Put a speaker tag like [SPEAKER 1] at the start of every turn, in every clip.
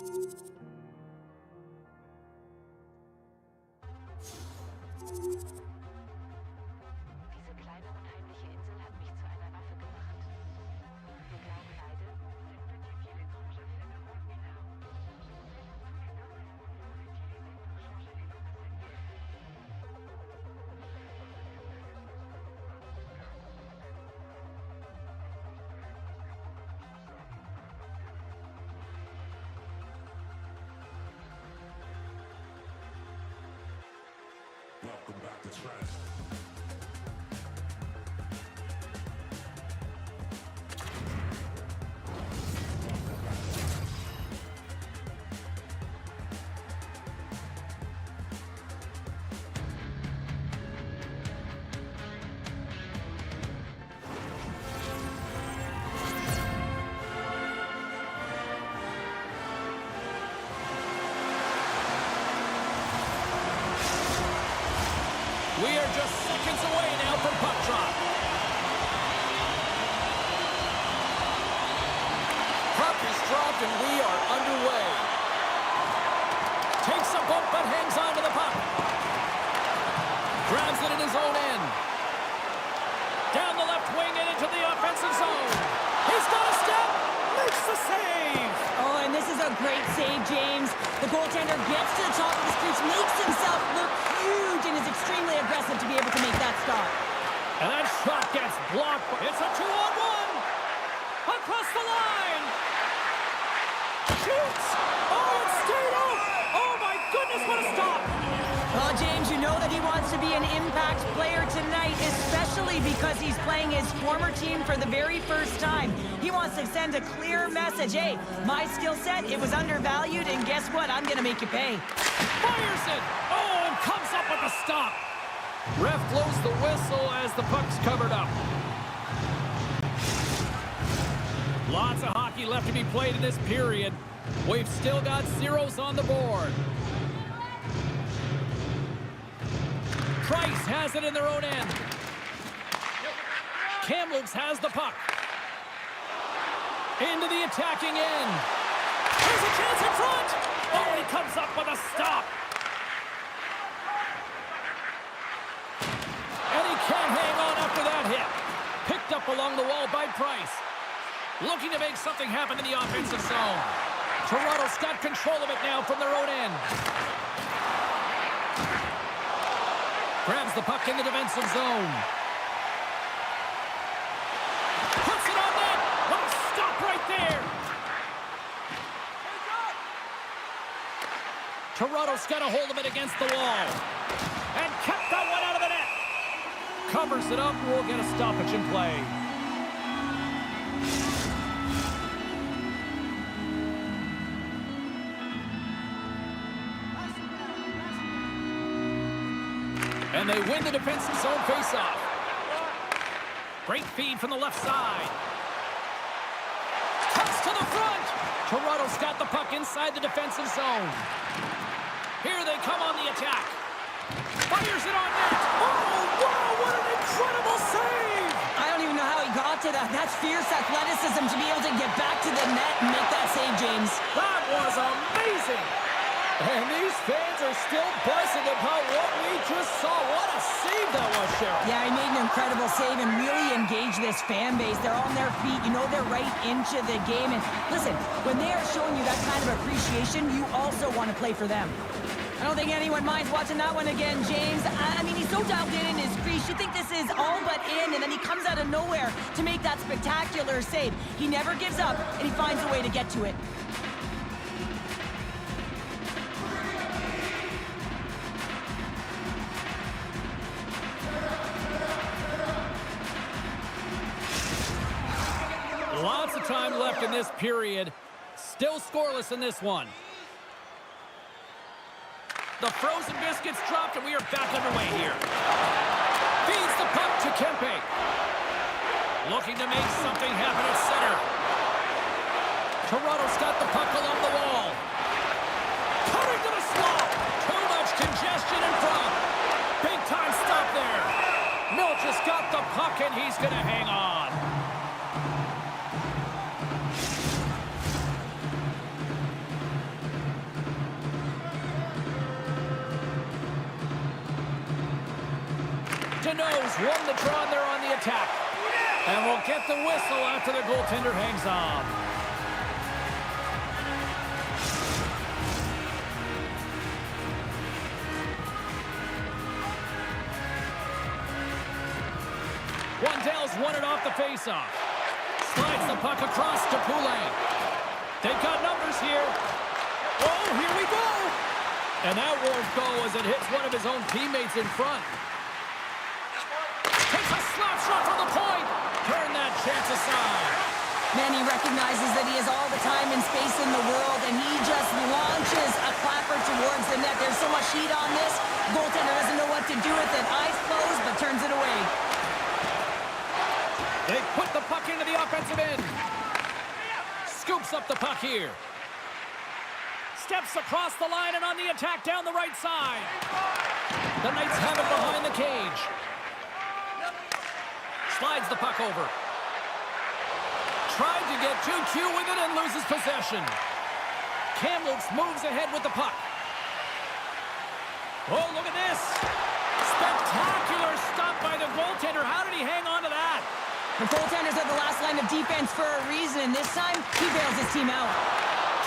[SPEAKER 1] Diese kleine unheimliche Insel hat mich zu einer Waffe gemacht. Wir glauben beide, cette petite île étrange a fait de moi une arme. Énormément de utilisée pour changer les noms de cette guerre.
[SPEAKER 2] Welcome back to Trent.
[SPEAKER 3] We are just seconds away now from puck drop. Puck is dropped and we are underway. Takes a bump but hangs on to the puck. Grabs it in his own end. Down the left wing and into the offensive zone. He's got a step. Makes the save.
[SPEAKER 4] Oh, and this is a great save, James. The goaltender gets to the top of the crease, makes himself look huge, and is extremely aggressive to be able to make that stop.
[SPEAKER 3] And that shot gets blocked. It's a 2-on-1. Across the line. Shoots. Oh, it stayed out. Oh, my goodness, what a stop.
[SPEAKER 4] Well, James, you know that he wants to be an impact player tonight, especially because he's playing his former team for the very first time. He wants to send a clear message. Hey, my skill set, it was undervalued, and guess what? I'm going to make you pay.
[SPEAKER 3] Fires it. Oh, and comes up with a stop. Ref blows the whistle as the puck's covered up. Lots of hockey left to be played in this period. We've still got zeros on the board. Price has it in their own end. Kamloops has the puck. Into the attacking end. There's a chance in front. Oh, and he comes up with a stop. And he can't hang on after that hit. Picked up along the wall by Price. Looking to make something happen in the offensive zone. Toronto's got control of it now from their own end. Grabs the puck in the defensive zone. Puts it on net. What a stop right there. Toronto's got a hold of it against the wall. And kept that one out of the net. Covers it up. We'll get a stoppage in play. And they win the defensive zone faceoff. Great feed from the left side. Cuts to the front. Toronto's got the puck inside the defensive zone. Here they come on the attack. Fires it on net. Oh, wow, what an incredible save.
[SPEAKER 4] I don't even know how he got to that. That's fierce athleticism to be able to get back to the net and make that save, James.
[SPEAKER 3] That was amazing. And these fans are still buzzing about what we just saw. What a save that was, Cheryl.
[SPEAKER 4] Yeah, he made an incredible save and really engaged this fan base. They're on their feet. You know they're right into the game. And listen, when they are showing you that kind of appreciation, you also want to play for them. I don't think anyone minds watching that one again, James. I mean, he's so dialed in his crease. You think this is all but in, and then he comes out of nowhere to make that spectacular save. He never gives up, and he finds a way to get to it.
[SPEAKER 3] Lots of time left in this period. Still scoreless in this one. The frozen biscuits dropped, and we are back underway here. Feeds the puck to Kempe. Looking to make something happen at center. Toronto's got the puck along the wall. Coming to the slot. Too much congestion in front. Big time stop there. Milch has got the puck, and he's going to hang on. Deneau's won the draw, and they're on the attack. And we'll get the whistle after the goaltender hangs on. Wandell's won it off the faceoff. Slides the puck across to Poulin. They've got numbers here. Oh, here we go. And that won't go as it hits one of his own teammates in front. Takes a slap shot from the point. Turn that chance aside.
[SPEAKER 4] Man, he recognizes that he has all the time and space in the world, and he just launches a clapper towards the net. There's so much heat on this. Goaltender doesn't know what to do with it. Eyes closed, but turns it away.
[SPEAKER 3] They put the puck into the offensive end. Scoops up the puck here. Steps across the line and on the attack down the right side. The Knights have it behind the cage. Slides the puck over. Tried to get too cute with it and loses possession. Kamloops moves ahead with the puck. Oh, look at this. Spectacular stop by the goaltender. How did he hang on to that?
[SPEAKER 4] The goaltenders are the last line of defense for a reason, and this time, he bails his team out.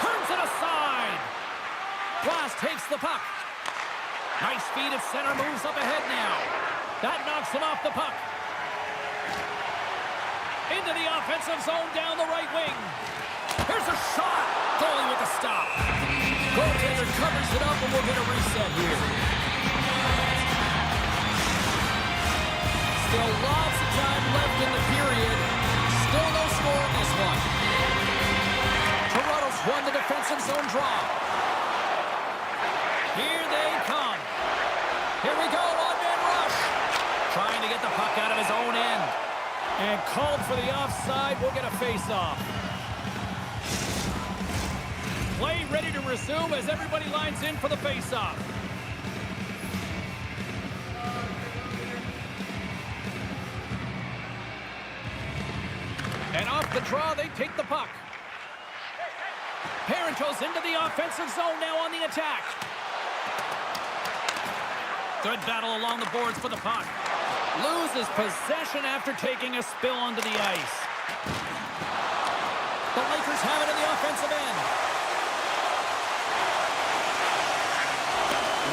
[SPEAKER 3] Turns it aside. Glass takes the puck. Nice feed at center, moves up ahead now. That knocks him off the puck. Into the offensive zone down the right wing. Here's a shot. Goalie with the stop. Goaltender covers it up, and we'll get a reset here. Still lots of time left in the period. Still no score in this one. Toronto's won the defensive zone draw. Here they come. Here we go, one-man rush. Trying to get the puck out of his own end. And called for the offside. We'll get a face-off. Play ready to resume as everybody lines in for the face-off. And off the draw, they take the puck. Parenteau's into the offensive zone now on the attack. Good battle along the boards for the puck. Loses possession after taking a spill onto the ice. The Lakers have it in the offensive end.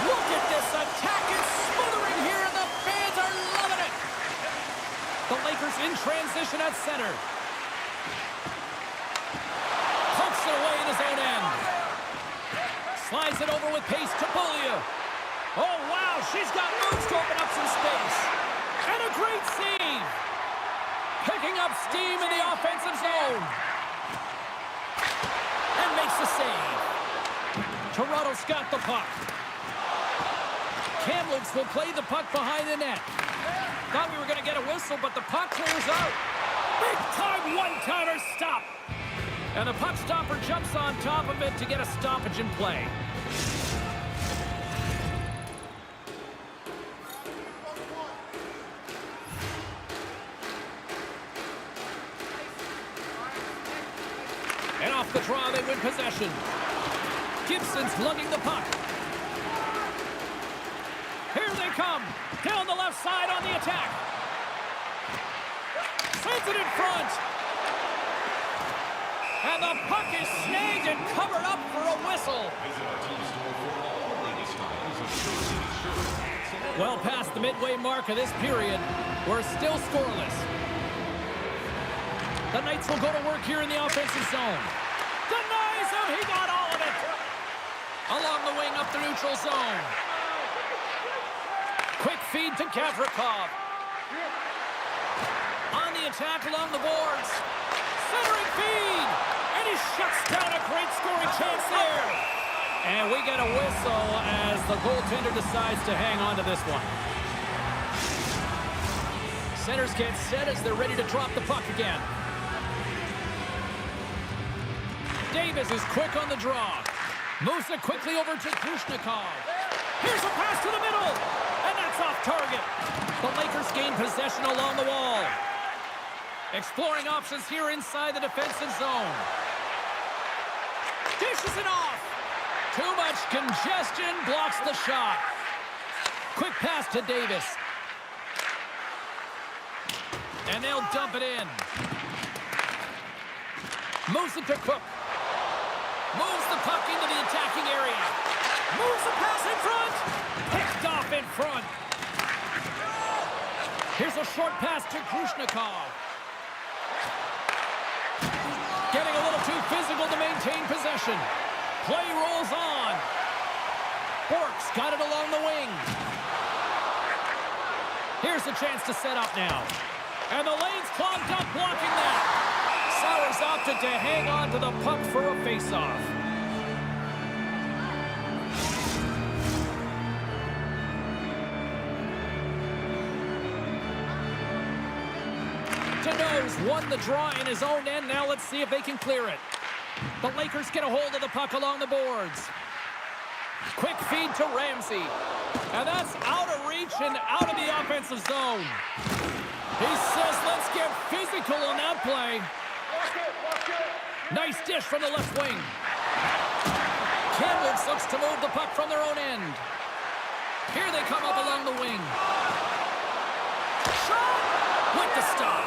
[SPEAKER 3] Look at this attack. It's smothering here, and the fans are loving it. The Lakers in transition at center. Pumps it away in his own end. Slides it over with pace to Poulia. Oh, wow, she's got moves to open up some space. And a great save. Picking up steam in the offensive zone. And makes the save. Toronto's got the puck. Kamloops will play the puck behind the net. Thought we were going to get a whistle, but the puck clears out. Big time one-timer stop. And the puck stopper jumps on top of it to get a stoppage in play. And off the draw, they win possession. Gibson's lugging the puck. Here they come. Down the left side on the attack. Sends it in front. And the puck is snagged and covered up for a whistle. Well past the midway mark of this period, we're still scoreless. The Knights will go to work here in the offensive zone. Denies him. He got all of it. Along the wing up the neutral zone. Quick feed to Gavrikov. On the attack along the boards. Centering feed. And he shuts down a great scoring chance there. And we get a whistle as the goaltender decides to hang on to this one. Centers get set as they're ready to drop the puck again. Davis is quick on the draw. Moves it quickly over to Kushnikov. Here's a pass to the middle. And that's off target. The Lakers gain possession along the wall. Exploring options here inside the defensive zone. Dishes it off. Too much congestion blocks the shot. Quick pass to Davis. And they'll dump it in. Moves it to Cook. Moves the puck into the attacking area. Moves the pass in front. Picked off in front. Here's a short pass to Grushnikov. Getting a little too physical to maintain possession. Play rolls on. Bork's got it along the wing. Here's a chance to set up now. And the lane's clogged up blocking that. Sauer's opted to hang on to the puck for a face-off. Deneau's won the draw in his own end. Now let's see if they can clear it. The Lakers get a hold of the puck along the boards. Quick feed to Ramsey. And that's out of reach and out of the offensive zone. He says, let's get physical on that play. Nice dish from the left wing. Kamloops looks to move the puck from their own end. Here they come up along the wing. Shot! With the stop.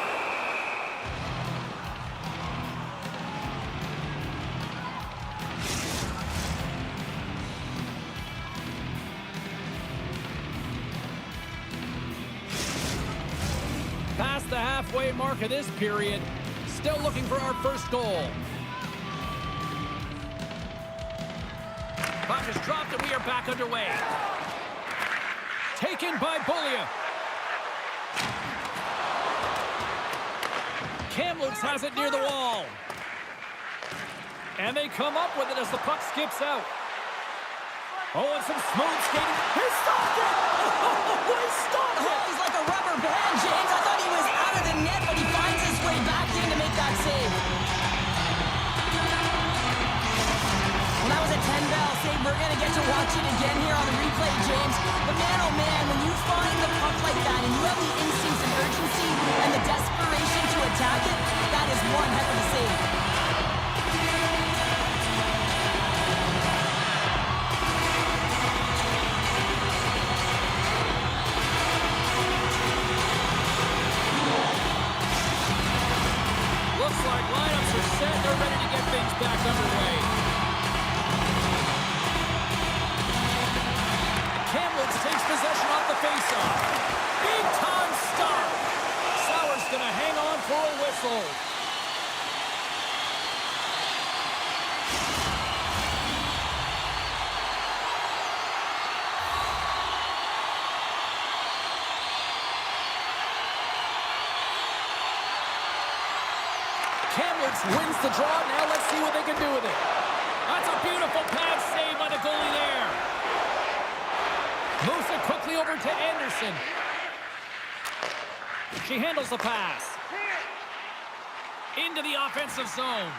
[SPEAKER 3] Past the halfway mark of this period. Still looking for our first goal. Puck is dropped and we are back underway. Taken by Bullia. Kamloops has it near the wall. And they come up with it as the puck skips out. Oh, and some smooth skating. He stopped it! Oh, he stopped it!
[SPEAKER 4] He's like a rubber band, James. I thought he was out of the net, but he finds his way back in to make that save. Well, that was a 10-bell save. We're going to get to watch it again here on the replay, James. But man, oh man, when you find the puck like that and you have the instincts and urgency and the desperation to attack it, that is one heck of a save.
[SPEAKER 3] Looks like lineups are set. They're ready to get things back underway. Kamloops takes possession off the faceoff. Big-time stop. Sauer's going to hang on for a whistle. Kamloops wins the draw. Now let's see what they can do with it. That's a beautiful pad save by the goalie there. Moves it quickly over to Anderson. She handles the pass. Into the offensive zone.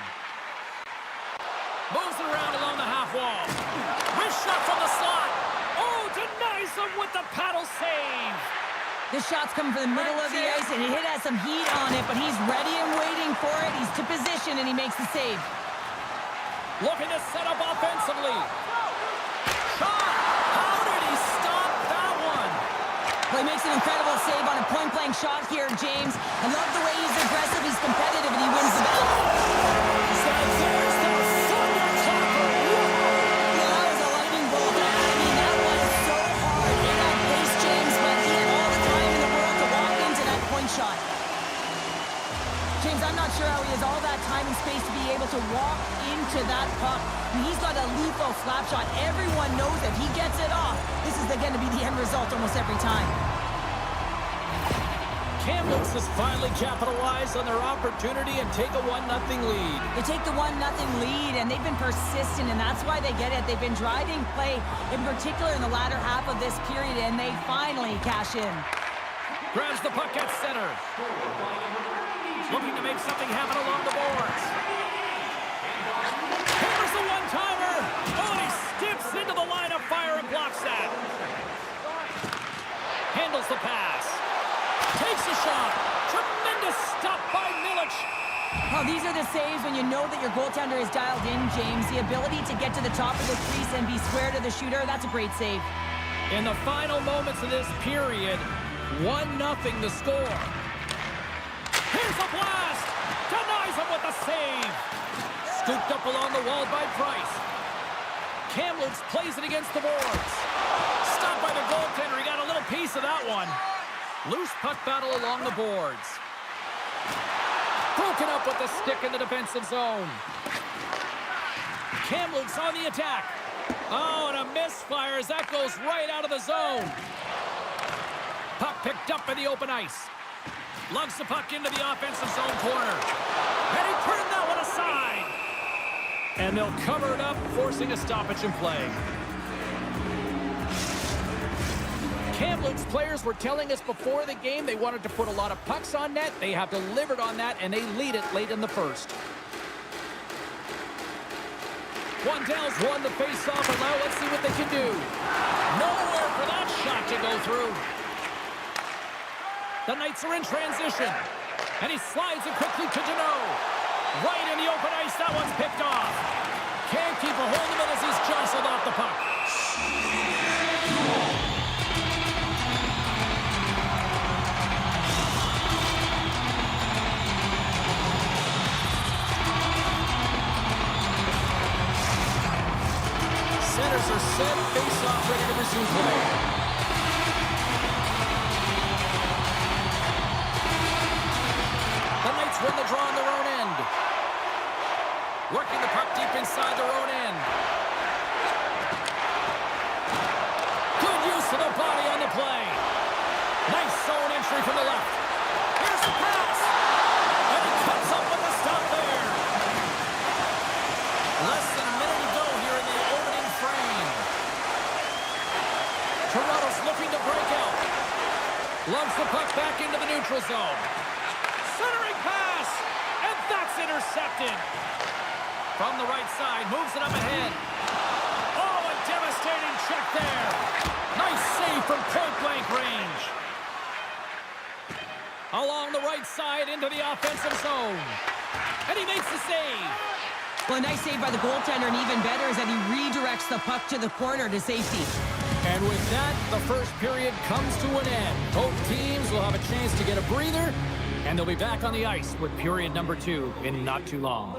[SPEAKER 3] Moves it around along the half wall. Wrist shot from the slot. Oh, denies him with the paddle save.
[SPEAKER 4] This shot's coming from the middle of the ice, and it has some heat on it, but he's ready and waiting for it. He's to position, and he makes the save.
[SPEAKER 3] Looking to set up offensively. Shot! How did he stop that one?
[SPEAKER 4] Well, he makes an incredible save on a point-blank shot here, James. I love the way he's aggressive, he's competitive, and he wins the battle.
[SPEAKER 3] There's the thunderclapper.
[SPEAKER 4] Yeah, that was a lightning bolt. I mean, that was so hard in that pace, James, but he had all the time in the world to walk into that point shot. James, I'm not sure how he has all that time and space to be able to walk into that puck. I mean, he's got a lethal slap shot. Everyone knows if he gets it off, this is going to be the end result almost every time.
[SPEAKER 3] Kamloops has finally capitalized on their opportunity and take a 1-0 lead.
[SPEAKER 4] They take the 1-0 lead, and they've been persistent, and that's why they get it. They've been driving play, in particular in the latter half of this period, and they finally cash in.
[SPEAKER 3] Grabs the puck at center. Looking to make something happen along the boards. Here's the one-timer. Oh, and he skips into the line of fire and blocks that. Handles the pass. Takes a shot. Tremendous stop by Milic.
[SPEAKER 4] Oh, these are the saves when you know that your goaltender is dialed in, James. The ability to get to the top of the crease and be square to the shooter, that's a great save.
[SPEAKER 3] In the final moments of this period, 1-0 the score. Here's a blast! Denies him with a save! Scooped up along the wall by Price. Kamloops plays it against the boards. Stopped by the goaltender. He got a little piece of that one. Loose puck battle along the boards. Broken up with the stick in the defensive zone. Kamloops on the attack. Oh, and a misfire as that goes right out of the zone. Puck picked up in the open ice. Lugs the puck into the offensive zone corner. And he turned that one aside. And they'll cover it up, forcing a stoppage in play. Kamloops players were telling us before the game they wanted to put a lot of pucks on net. They have delivered on that, and they lead it late in the first. Wandell's won the face-off, and now let's see what they can do. Nowhere for that shot to go through. The Knights are in transition, and he slides it quickly to Deneau. Right in the open ice, that one's picked off. Can't keep a hold of it as he's jostled off the puck. Centers are set, face-off ready to resume play. The Knights win the draw on their own end. Working the puck deep inside their own end. Good use of the body on the play. Nice zone entry from the left. Here's the pass. And he comes up with a stop there. Less than a minute to go here in the opening frame. Toronto's looking to break out. Lugs the puck back into the neutral zone. Centering pass. And that's intercepted. From the right side, moves it up ahead. Oh, a devastating check there. Nice save from point-blank range. Along the right side into the offensive zone. And he makes the save.
[SPEAKER 4] Well, a nice save by the goaltender, and even better is that he redirects the puck to the corner to safety.
[SPEAKER 3] And with that, the first period comes to an end. Both teams will have a chance to get a breather, and they'll be back on the ice with period number 2 in not too long.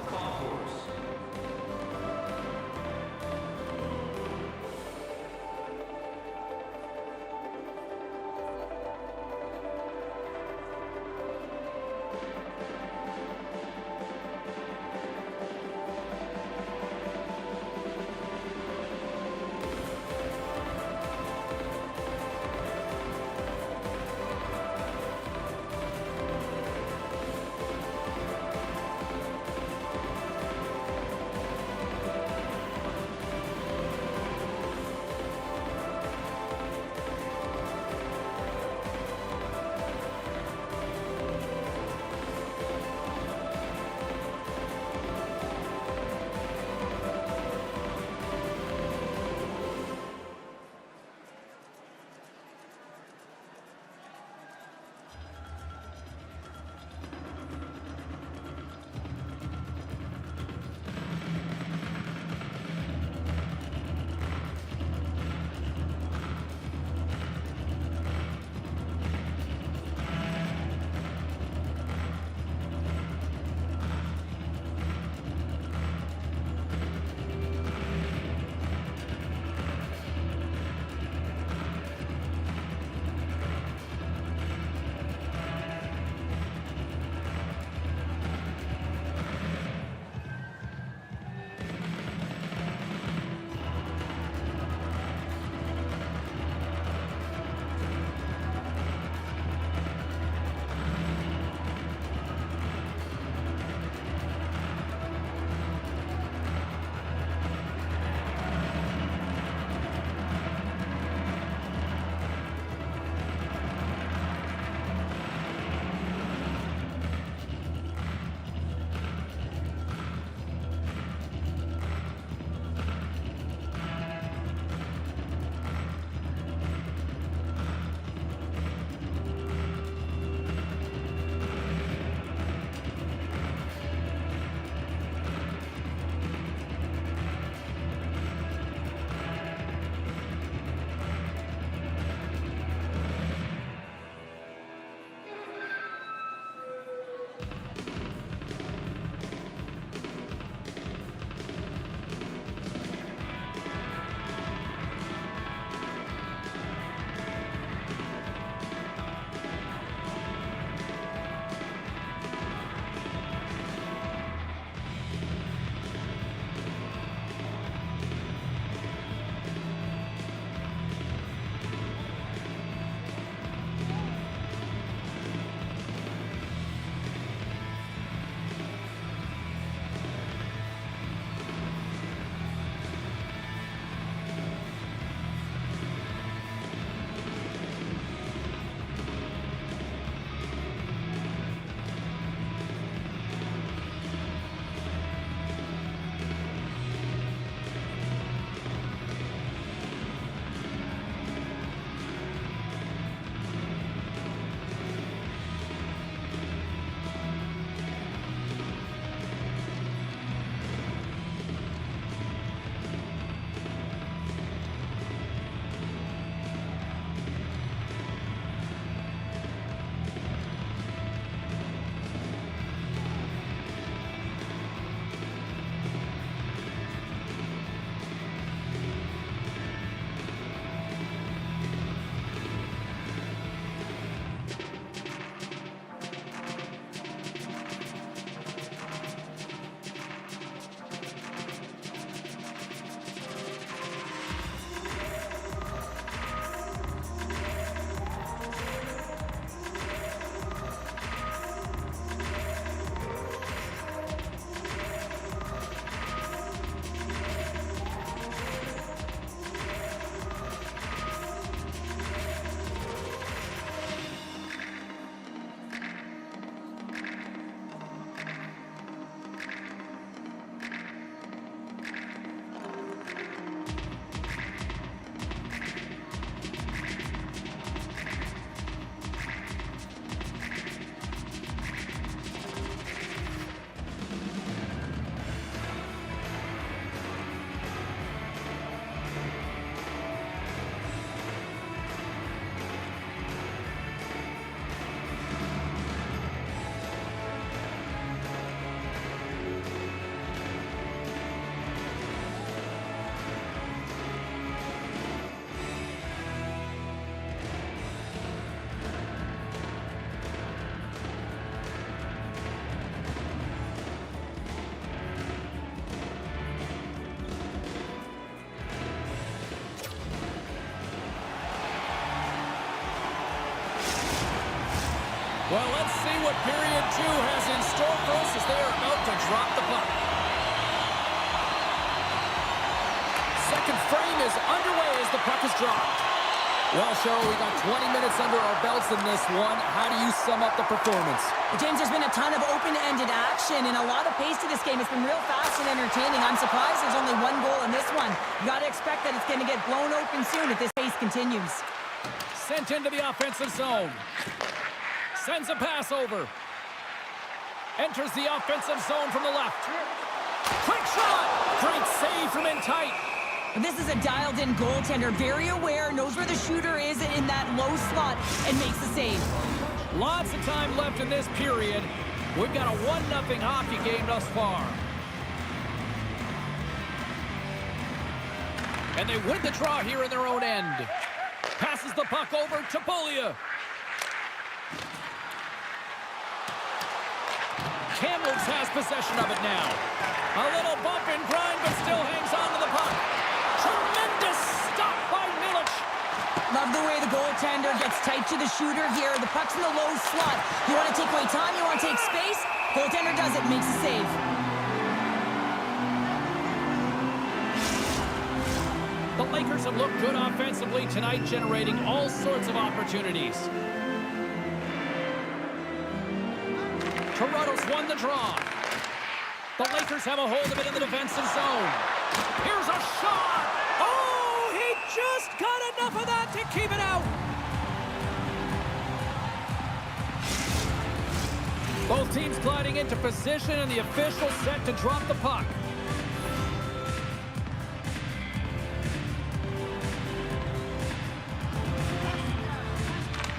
[SPEAKER 3] Well, let's see what period 2 has in store for us as they are about to drop the puck. Second frame is underway as the puck is dropped. Well, Cheryl, we got 20 minutes under our belts in this one. How do you sum up the performance?
[SPEAKER 4] James, there's been a ton of open-ended action and a lot of pace to this game. It's been real fast and entertaining. I'm surprised there's only one goal in this one. You got to expect that it's going to get blown open soon if this pace continues.
[SPEAKER 3] Sent into the offensive zone. Sends a pass over. Enters the offensive zone from the left. Quick shot! Great save from in tight.
[SPEAKER 4] This is a dialed-in goaltender, very aware, knows where the shooter is in that low slot, and makes the save.
[SPEAKER 3] Lots of time left in this period. We've got a 1-0 hockey game thus far. And they win the draw here in their own end. Passes the puck over to Polia. Kamloops has possession of it now. A little bump and grind, but still hangs on to the puck. Tremendous stop by Milic.
[SPEAKER 4] Love the way the goaltender gets tight to the shooter here. The puck's in the low slot. You want to take away time, you want to take space. Goaltender does it, makes the save.
[SPEAKER 3] The Lakers have looked good offensively tonight, generating all sorts of opportunities. Toronto's won the draw. The Lakers have a hold of it in the defensive zone. Here's a shot! Oh, he just got enough of that to keep it out! Both teams gliding into position, and the official set to drop the puck.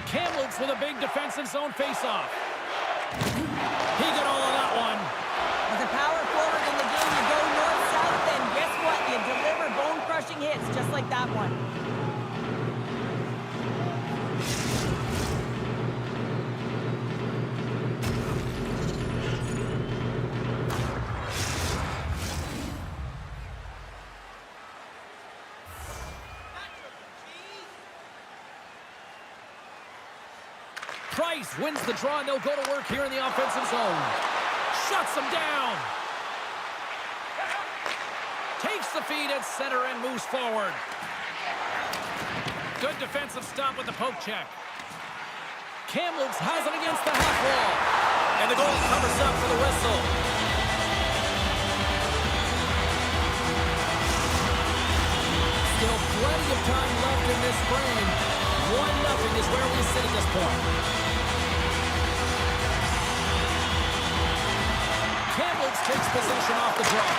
[SPEAKER 3] Kamloops with a big defensive zone faceoff. He got all of that one.
[SPEAKER 4] As a power forward in the game, you go north-south, and guess what? You deliver bone-crushing hits just like that one.
[SPEAKER 3] Price wins the draw, and they'll go to work here in the offensive zone. Shuts them down. Takes the feed at center and moves forward. Good defensive stop with the poke check. Kamloops has it against the half wall. And the goal covers up for the whistle. Still plenty of time left in this frame. 1-0 is where we sit at this point. Kamloops takes possession off the draw.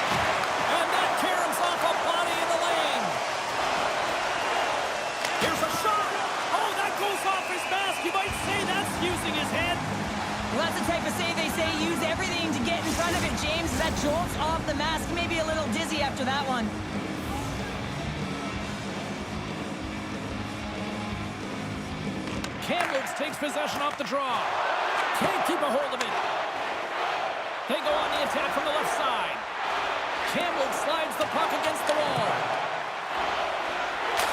[SPEAKER 3] And that caroms off a body in the lane. Here's a shot. Oh, that goes off his mask. You might say that's using his head.
[SPEAKER 4] Well, that's the type of save they say use everything to get in front of it, James. That jolts off the mask. Maybe a little dizzy after that one.
[SPEAKER 3] Kamloops takes possession off the draw. Can't keep a hold of it. They go on the attack from the left side. Kamloops slides the puck against the wall.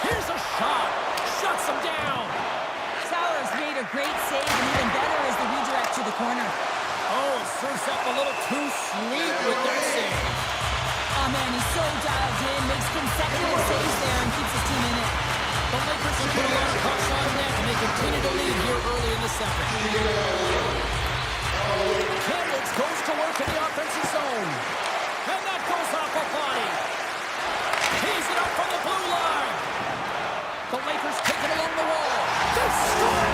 [SPEAKER 3] Here's a shot. Shuts him down.
[SPEAKER 4] Sauer's made a great save, and even better is the redirect to the corner.
[SPEAKER 3] Oh, it serves up a little too sweet with that save.
[SPEAKER 4] Oh, man, he's so dialed in, makes consecutive saves there, and keeps his team in it.
[SPEAKER 3] The Lakers have put a lot of pucks on net, and they continue to lead here early in the second. Kamloops goes to work in the offensive zone. And that goes off a body. Tees it up from the blue line. The Lakers take it along the wall. They score!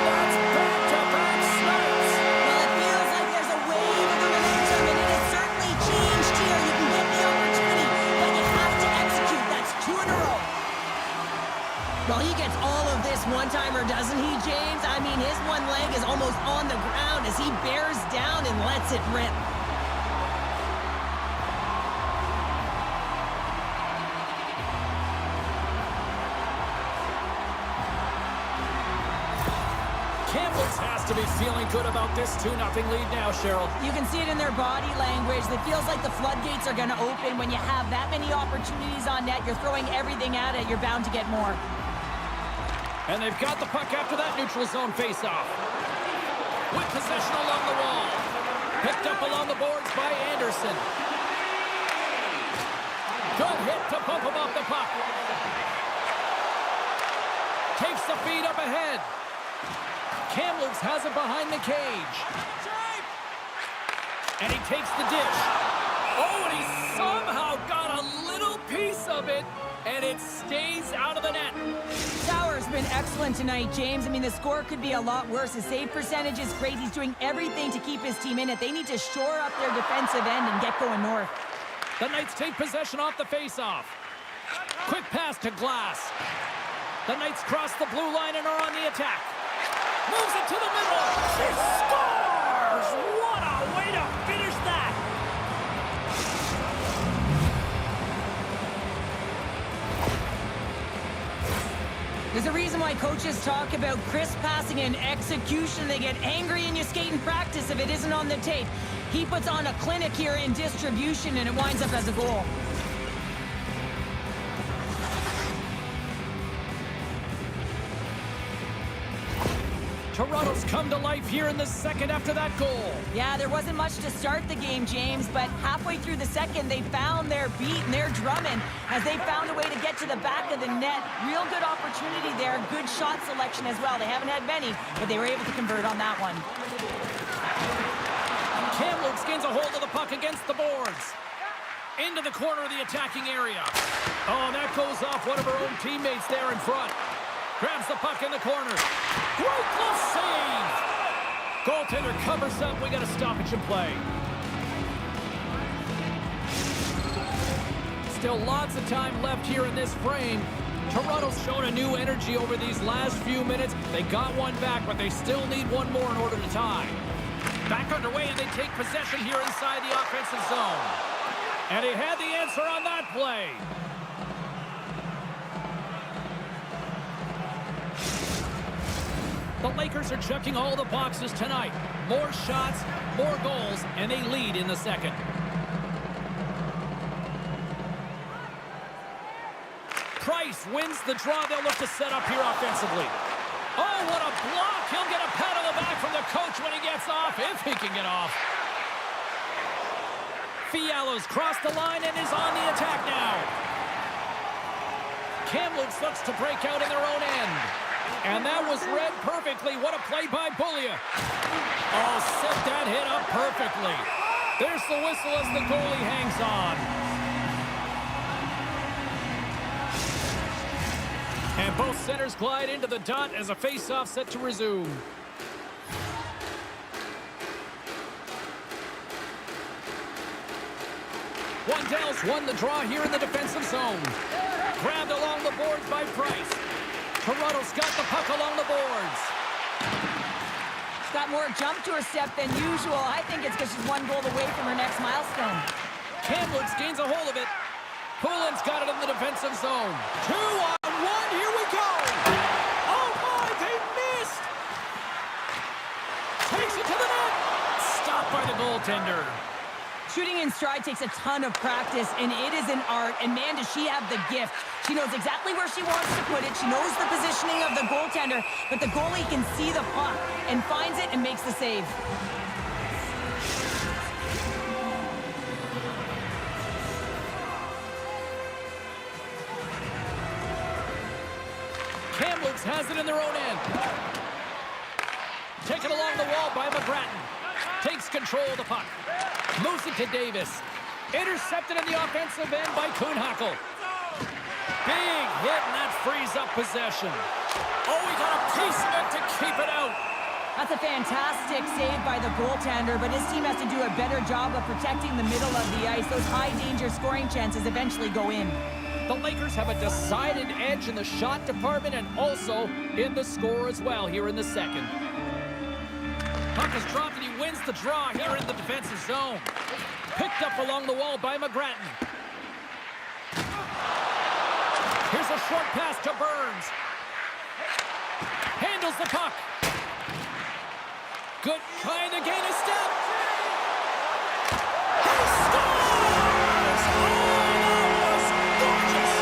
[SPEAKER 3] That's back-to-back snipes.
[SPEAKER 4] Well, it feels like there's a wave of the momentum, and it has certainly changed here. You can get the opportunity, but you have to execute. That's 2 in a row. Well, he gets all of this one-timer, doesn't he, James? I mean, his one leg is almost on the ground as he bears down and lets it rip.
[SPEAKER 3] Kamloops has to be feeling good about this 2-0 lead now, Cheryl.
[SPEAKER 4] You can see it in their body language. It feels like the floodgates are going to open. When you have that many opportunities on net, you're throwing everything at it. You're bound to get more.
[SPEAKER 3] And they've got the puck after that neutral zone faceoff. with possession along the wall. Picked up along the boards by Anderson. Good hit to bump him off the puck. Takes the feed up ahead. Kamloops has it behind the cage. And he takes the dish. Oh, and he somehow got a little piece of it, and it stays out of the net.
[SPEAKER 4] Sauer's been excellent tonight, James. I mean, the score could be a lot worse. His save percentage is great. He's doing everything to keep his team in it. They need to shore up their defensive end and get going north.
[SPEAKER 3] The Knights take possession off the faceoff. Quick pass to Glass. The Knights cross the blue line and are on the attack. Moves it to the middle. She scores! What a way to finish that!
[SPEAKER 4] There's a reason why coaches talk about crisp passing and execution. They get angry and you skate in practice if it isn't on the tape. He puts on a clinic here in distribution, and it winds up as a goal.
[SPEAKER 3] Toronto's come to life here in the second after that goal.
[SPEAKER 4] Yeah, there wasn't much to start the game, James, but halfway through the second, they found their beat and their drumming as they found a way to get to the back of the net. Real good opportunity there. Good shot selection as well. They haven't had many, but they were able to convert on that one.
[SPEAKER 3] Kamloops gains a hold of the puck against the boards. Into the corner of the attacking area. Oh, that goes off one of her own teammates there in front. Grabs the puck in the corner. Great glove save! Goaltender covers up. We got a stoppage in play. Still lots of time left here in this frame. Toronto's shown a new energy over these last few minutes. They got one back, but they still need one more in order to tie. Back underway, and they take possession here inside the offensive zone. And he had the answer on that play. The Lakers are checking all the boxes tonight. More shots, more goals, and they lead in the second. Price wins the draw. They'll look to set up here offensively. Oh, what a block. He'll get a pat on the back from the coach when he gets off, if he can get off. Fiala's crossed the line and is on the attack now. Kamloops looks to break out in their own end. And that was read perfectly. What a play by Bullia. Oh, set that hit up perfectly. There's the whistle as the goalie hangs on. And both centers glide into the dot as a face-off set to resume. Wandell's won the draw here in the defensive zone. Grabbed along the boards by Price. Toronto's got the puck along the boards.
[SPEAKER 4] She's got more jump to her step than usual. I think it's because she's one goal away from her next milestone.
[SPEAKER 3] Kamloops gains a hold of it. Poulin's got it in the defensive zone. 2-on-1, here we go! Oh my, they missed! Takes it to the net! Stopped by the goaltender.
[SPEAKER 4] Shooting in stride takes a ton of practice, and it is an art, and man, does she have the gift. She knows exactly where she wants to put it. She knows the positioning of the goaltender, but the goalie can see the puck and finds it and makes the save.
[SPEAKER 3] Kamloops has it in their own end. Taken along the wall by McGrattan. Takes control of the puck. Moves it to Davis. Intercepted in the offensive end by Kuhnhackl. Big hit, and that frees up possession. Oh, he got a piece of it to keep it out.
[SPEAKER 4] That's a fantastic save by the goaltender, but his team has to do a better job of protecting the middle of the ice. Those high-danger scoring chances eventually go in.
[SPEAKER 3] The Lakers have a decided edge in the shot department and also in the score as well here in the second. Puck is dropped and he wins the draw here in the defensive zone. Picked up along the wall by McGrattan. Here's a short pass to Burns. Handles the puck. Good trying to gain a step. He scores! Oh, that was gorgeous!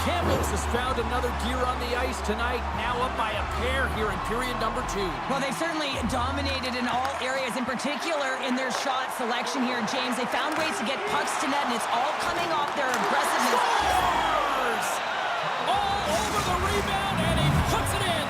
[SPEAKER 3] Kamloops has found another gear on the ice tonight, now up by a pair here in period number 2.
[SPEAKER 4] Well, they've certainly dominated in all areas, in particular in their shot selection here, James. They found ways to get pucks to net, and it's all coming off their aggressiveness.
[SPEAKER 3] Scores! All over the rebound, and he puts it in.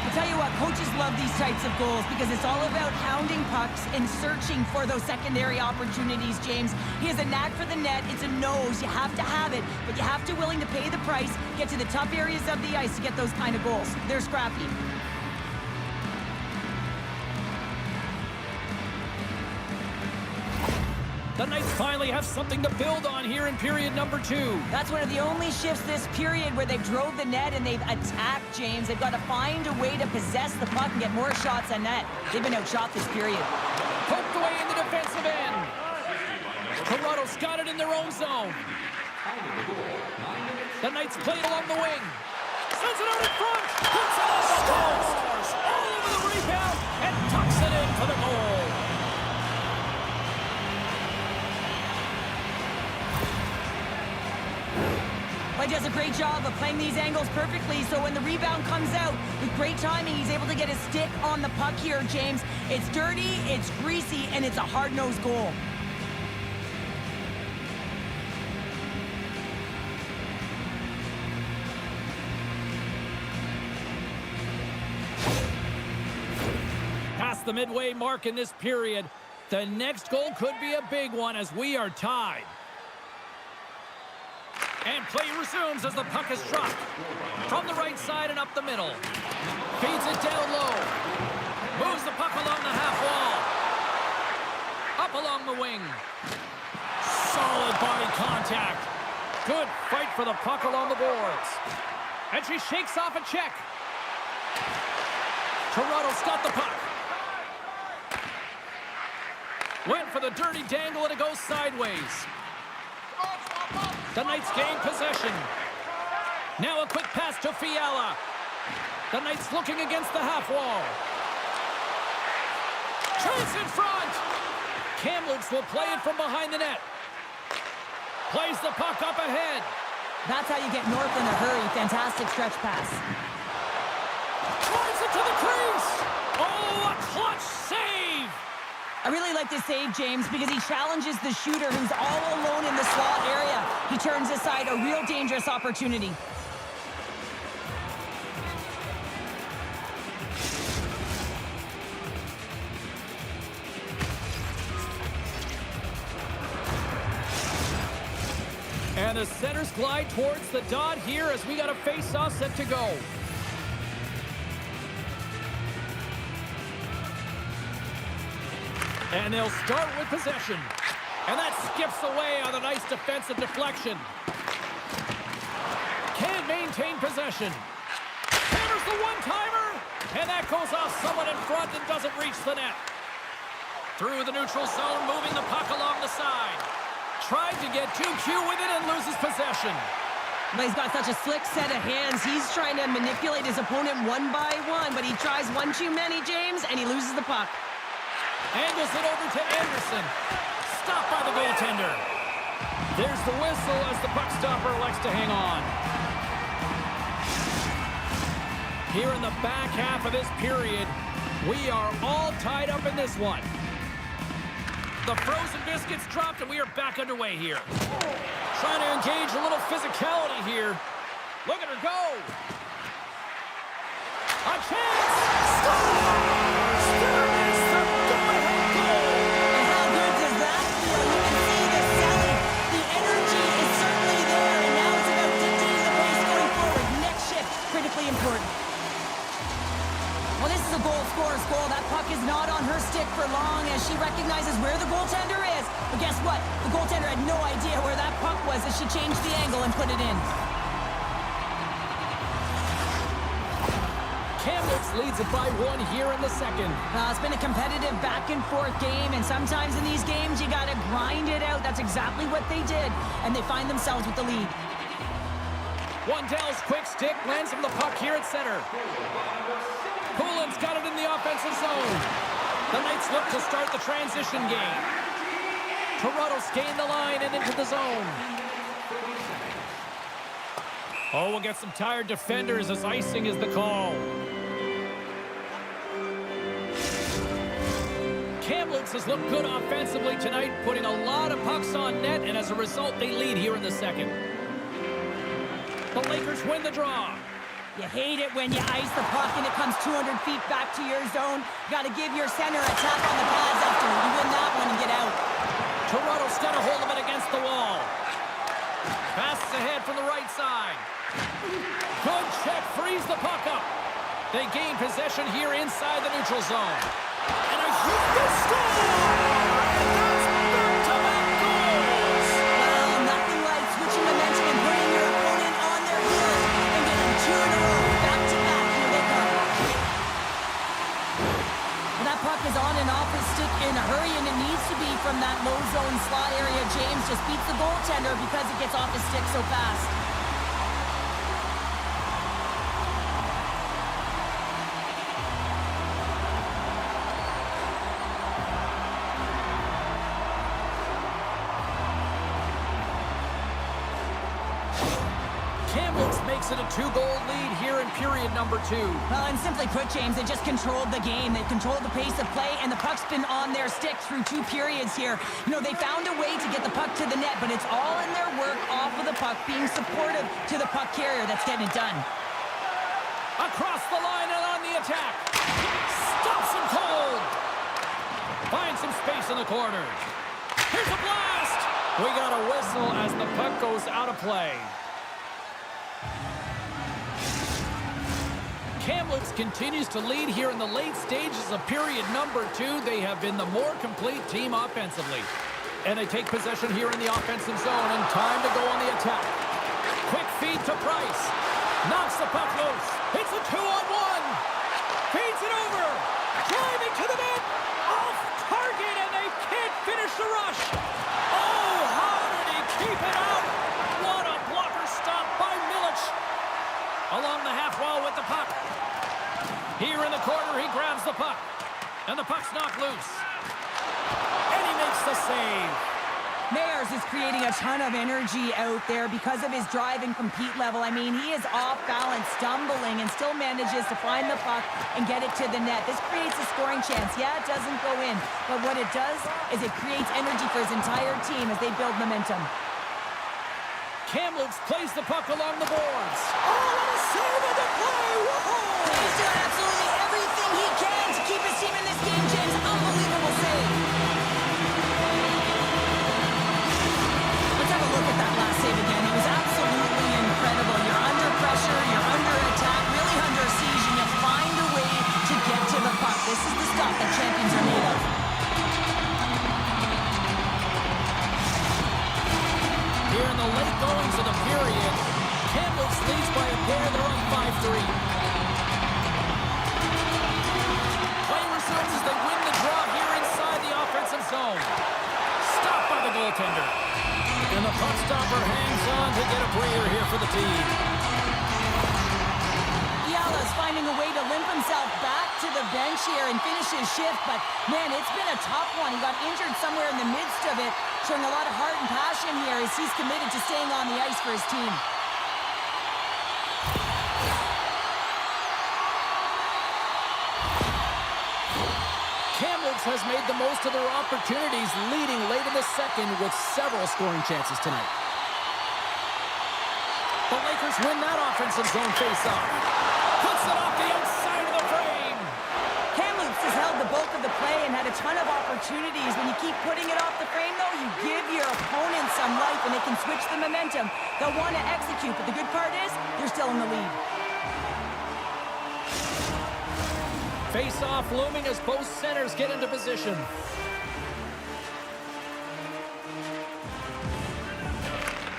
[SPEAKER 4] I'll tell you what, coaches love these types of goals because it's all about hounding pucks and searching for those secondary opportunities, James. He has a knack for the net. It's a nose. You have to have it, but you have to willing to pay the price, get to the tough areas of the ice to get those kind of goals. They're scrappy.
[SPEAKER 3] The Knights finally have something to build on here in period number 2.
[SPEAKER 4] That's one of the only shifts this period where they've drove the net and they've attacked, James. They've got to find a way to possess the puck and get more shots on net. They've been outshot this period.
[SPEAKER 3] Poked away in the defensive end. Toronto's got it in their own zone. The Knights play it along the wing. Sends it out in front. Puts it on the goal. Scores all over the rebound and tucks it in for the goal.
[SPEAKER 4] He does a great job of playing these angles perfectly, so when the rebound comes out, with great timing, he's able to get his stick on the puck here, James. It's dirty, it's greasy, and it's a hard-nosed goal.
[SPEAKER 3] Past the midway mark in this period, the next goal could be a big one as we are tied. And play resumes as the puck is dropped. From the right side and up the middle. Feeds it down low. Moves the puck along the half wall. Up along the wing. Solid body contact. Good fight for the puck along the boards. And she shakes off a check. Toronto's got the puck. Went for the dirty dangle and it goes sideways. The Knights gain possession. Now a quick pass to Fiala. The Knights looking against the half wall. Chance in front. Kamloops will play it from behind the net. Plays the puck up ahead.
[SPEAKER 4] That's how you get north in a hurry. Fantastic stretch pass.
[SPEAKER 3] Drives it to the crease. Oh, a clutch save.
[SPEAKER 4] I really like this save, James, because he challenges the shooter who's all alone in the slot area. He turns aside a real dangerous opportunity.
[SPEAKER 3] And the centers glide towards the dot here as we got a face-off set to go. And they'll start with possession. And that skips away on a nice defensive deflection. Can't maintain possession. Hammers the one-timer. And that goes off someone in front and doesn't reach the net. Through the neutral zone, moving the puck along the side. Tried to get too cute with it and loses possession.
[SPEAKER 4] But he's got such a slick set of hands. He's trying to manipulate his opponent one by one, but he tries one too many, James, and he loses the puck.
[SPEAKER 3] Angles it over to Anderson. Stopped by the goaltender. There's the whistle as the puck stopper elects to hang on. Here in the back half of this period, we are all tied up in this one. The frozen biscuits dropped and we are back underway here. Trying to engage a little physicality here. Look at her go. A chance. Scores! There is the go-ahead goal.
[SPEAKER 4] And how good does that feel? You can see the selling. The energy is certainly there, and now it's about dictating the pace going forward. Next shift, critically important. Well, this is a goal scorer's goal. That puck is not on her stick for long as she recognizes where the goaltender is. But guess what? The goaltender had no idea where that puck was as she changed the angle and put it in.
[SPEAKER 3] Kamloops leads it by one here in the second.
[SPEAKER 4] It's been a competitive back-and-forth game, and sometimes in these games, you got to grind it out. That's exactly what they did, and they find themselves with the lead.
[SPEAKER 3] Wandell's quick stick lands him the puck here at center. Poulin's got it in the offensive zone. The Knights look to start the transition game. Toronto's gained the line and into the zone. Oh, we'll get some tired defenders as icing is the call. Kamloops has looked good offensively tonight, putting a lot of pucks on net, and as a result, they lead here in the second. The Lakers win the draw.
[SPEAKER 4] You hate it when you ice the puck and it comes 200 feet back to your zone. Got to give your center a tap on the pads after you win that one and get out.
[SPEAKER 3] Toronto's got a hold of it against the wall. Passes ahead from the right side. Good check, frees the puck up. They gain possession here inside the neutral zone. And a huge score! And that's back-to-back goals!
[SPEAKER 4] Well, nothing like switching momentum and putting your opponent on their heels and getting 2 in a row. Back-to-back, here they come. Well, that puck is on and off his stick in a hurry, and it needs to be from that low zone slot area. James just beats the goaltender because it gets off his stick so fast.
[SPEAKER 3] Kamloops makes it a 2-goal lead here in period number 2.
[SPEAKER 4] Well, and simply put, James, they just controlled the game. They controlled the pace of play, and the puck's been on their stick through 2 periods here. You know, they found a way to get the puck to the net, but it's all in their work off of the puck, being supportive to the puck carrier that's getting it done.
[SPEAKER 3] Across the line and on the attack. Stops him cold. Finds some space in the corner. Here's a blast. We got a whistle as the puck goes out of play. Kamloops continues to lead here in the late stages of period number 2. They have been the more complete team offensively. And they take possession here in the offensive zone, and time to go on the attack. Quick feed to Price. Knocks the puck loose. It's a 2-on-1. Feeds it over. Driving to the net. Off target, and they can't finish the rush. Oh, how did he keep it out? What a blocker stop by Milic. Along the half wall with the puck. Here in the corner, he grabs the puck. And the puck's knocked loose. And he makes the save.
[SPEAKER 4] Mayers is creating a ton of energy out there because of his drive and compete level. I mean, he is off balance, stumbling, and still manages to find the puck and get it to the net. This creates a scoring chance. Yeah, it doesn't go in, but what it does is it creates energy for his entire team as they build momentum.
[SPEAKER 3] Kamloops plays the puck along the boards. Oh, what a save of the play! Whoa!
[SPEAKER 4] He's doing absolutely everything he can to keep his team in this game, James. Unbelievable save. Let's have a look at that last save again. It was absolutely incredible. You're under pressure, you're under attack, really under siege, and you find a way to get to the puck. This is the stuff that champions are made of.
[SPEAKER 3] Here in the late goings of the period, Kamloops leads by a goal. They're on 5-3. Play resumes as they win the draw here inside the offensive zone. Stopped by the goaltender. And the puck stopper hangs on to get a breather here for the team.
[SPEAKER 4] Fiala's finding a way to limp himself back to the bench here and finish his shift, but man, it's been a tough one. He got injured somewhere in the midst of it, showing a lot of heart and passion here as he's committed to staying on the ice for his team.
[SPEAKER 3] Kamloops has made the most of their opportunities, leading late in the second with several scoring chances tonight. The Lakers win that offensive zone face-off. Puts it off the outside of the frame.
[SPEAKER 4] Kamloops has held the bulk of the play and had a ton of opportunities. When you keep putting it off the frame, though, you give your opponent some life and they can switch the momentum. They'll want to execute, but the good part is they're still in the lead.
[SPEAKER 3] Face-off looming as both centers get into position.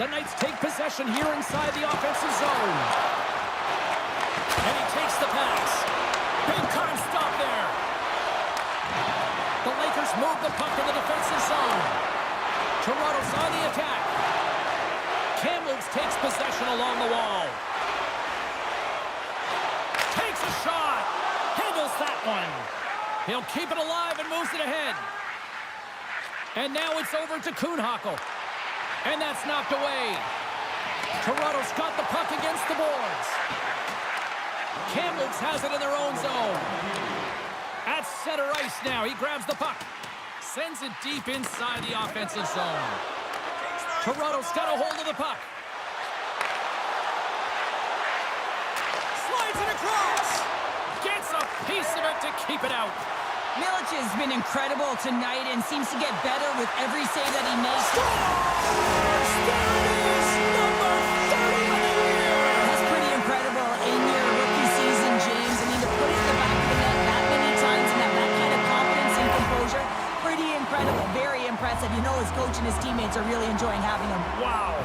[SPEAKER 3] The Knights take possession here inside the offensive zone. And he takes the pass. Big time stop there. The Lakers move the puck in the defensive zone. Toronto's on the attack. Kamloops takes possession along the wall. Takes a shot. Handles that one. He'll keep it alive and moves it ahead. And now it's over to Kuhnhackl. And that's knocked away. Toronto's got the puck against the boards. Kamloops has it in their own zone. At center ice now, he grabs the puck. Sends it deep inside the offensive zone. Toronto's got a hold of the puck. Slides it across. Gets a piece of it to keep it out.
[SPEAKER 4] Milic has been incredible tonight and seems to get better with every save that he makes.
[SPEAKER 3] Scores! There it is! Number 30 of the year!
[SPEAKER 4] That's pretty incredible in your rookie season, James. I mean, to put it in the back of the net that many times and have that kind of confidence and composure, pretty incredible, very impressive. You know his coach and his teammates are really enjoying having him.
[SPEAKER 3] Wow!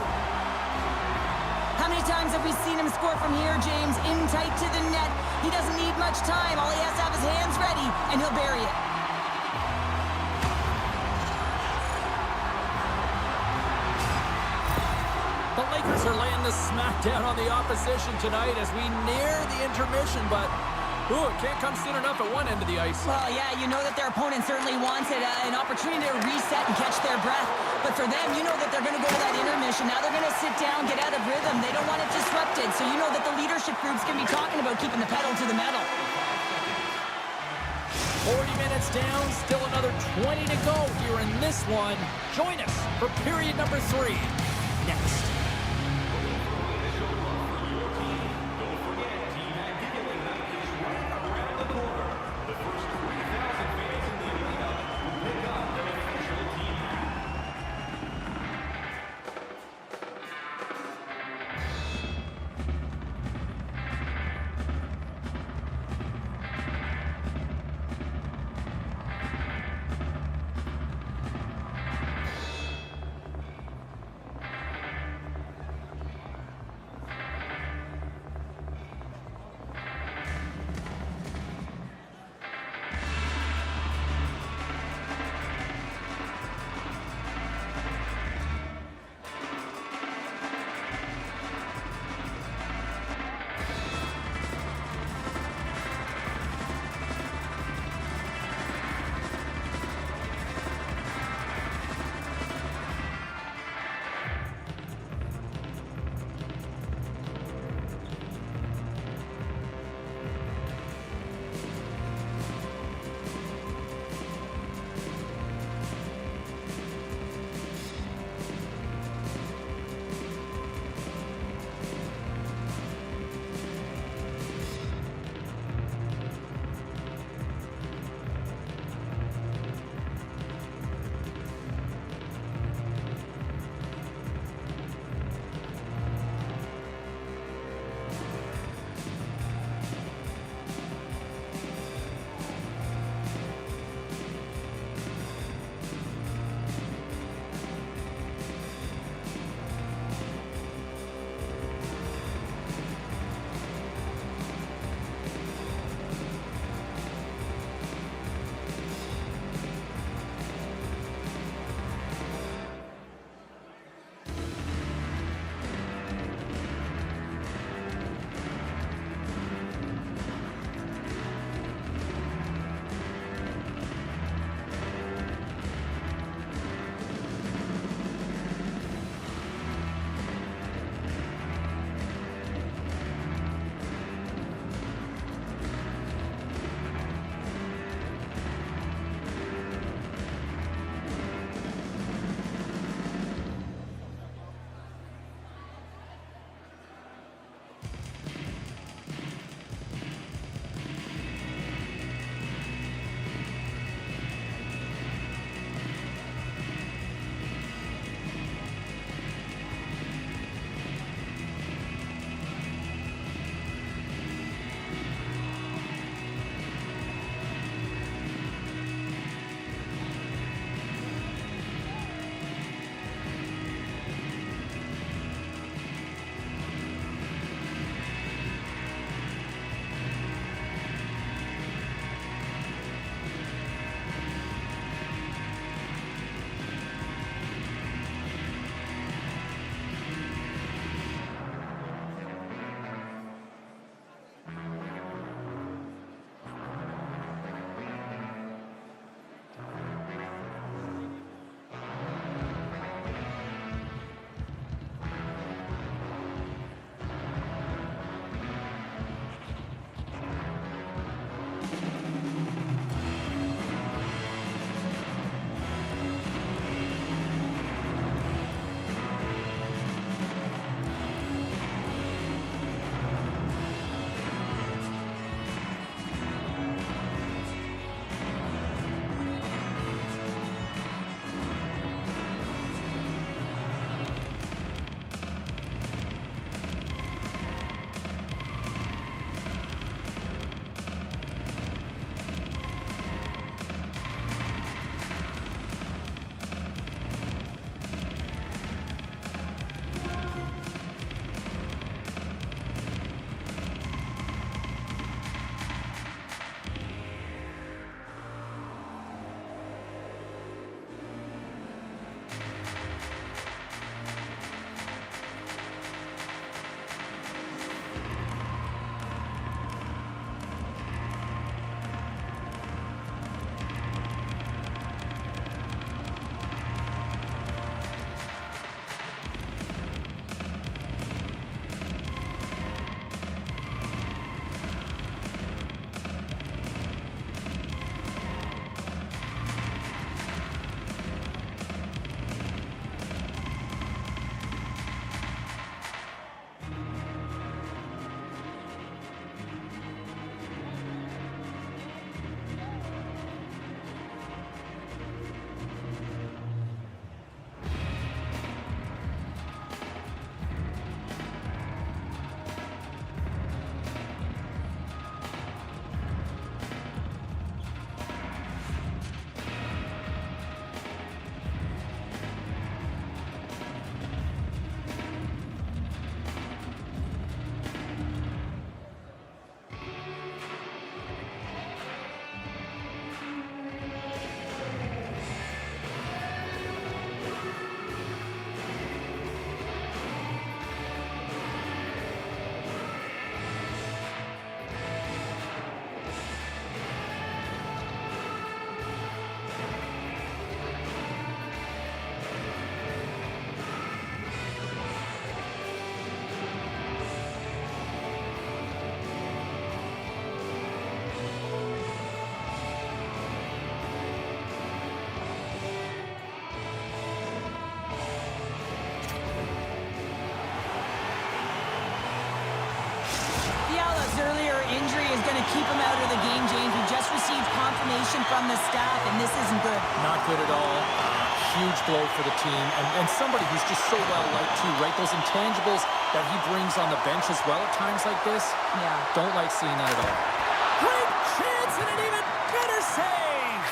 [SPEAKER 4] How many times have we seen him score from here, James? In tight to the net. He doesn't need much time. All he has to have his hands ready, and he'll bury it.
[SPEAKER 3] The Lakers are laying the smackdown on the opposition tonight as we near the intermission, but it can't come soon enough at one end of the ice.
[SPEAKER 4] Well, yeah, you know that their opponent certainly wanted an opportunity to reset and catch their breath. But for them, you know that they're going to go to that intermission. Now they're going to sit down, get out of rhythm. They don't want it disrupted. So you know that the leadership group's going to be talking about keeping the pedal to the metal.
[SPEAKER 3] 40 minutes down, still another 20 to go here in this one. Join us for period number 3 next.
[SPEAKER 4] going to keep him out of the game, James. We just received confirmation from the staff, and this isn't good.
[SPEAKER 3] Not good at all. Huge blow for the team, and somebody who's just so well-liked too, right? Those intangibles that he brings on the bench as well at times like this.
[SPEAKER 4] Yeah.
[SPEAKER 3] Don't like seeing that at all.
[SPEAKER 2] Great chance and an even better save.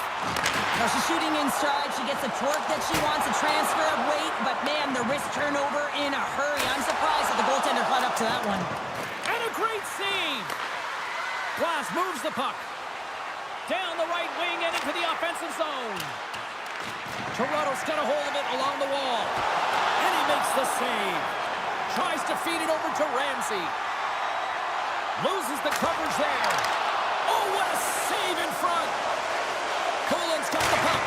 [SPEAKER 4] Now she's shooting in stride. She gets the torque that she wants, a transfer of weight, but man, the wrist turnover in a hurry. I'm surprised that the goaltender caught up to that one.
[SPEAKER 2] And a great save.
[SPEAKER 3] Glass moves the puck. Down the right wing and into the offensive zone. Toronto's got a hold of it along the wall. And he makes the save. Tries to feed it over to Ramsey. Loses the coverage there. Oh, what a save in front. Colin's got the puck.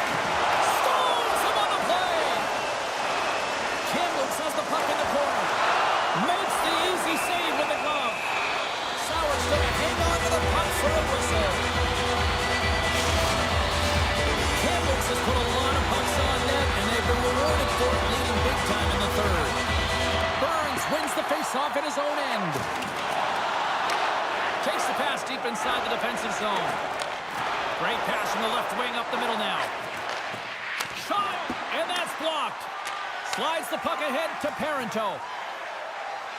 [SPEAKER 3] Stones him on the play. Kamloops has the puck in the corner. Makes the easy save with the glove. Sauer's going to hang on to the puck for a whistle. Kamloops has put a lot of pucks on net, and they've been rewarded for it, leading big time in the third. Burns wins the face-off at his own end. Takes the pass deep inside the defensive zone. Great pass from the left wing up the middle now. Shot, and that's blocked. Slides the puck ahead to Parento.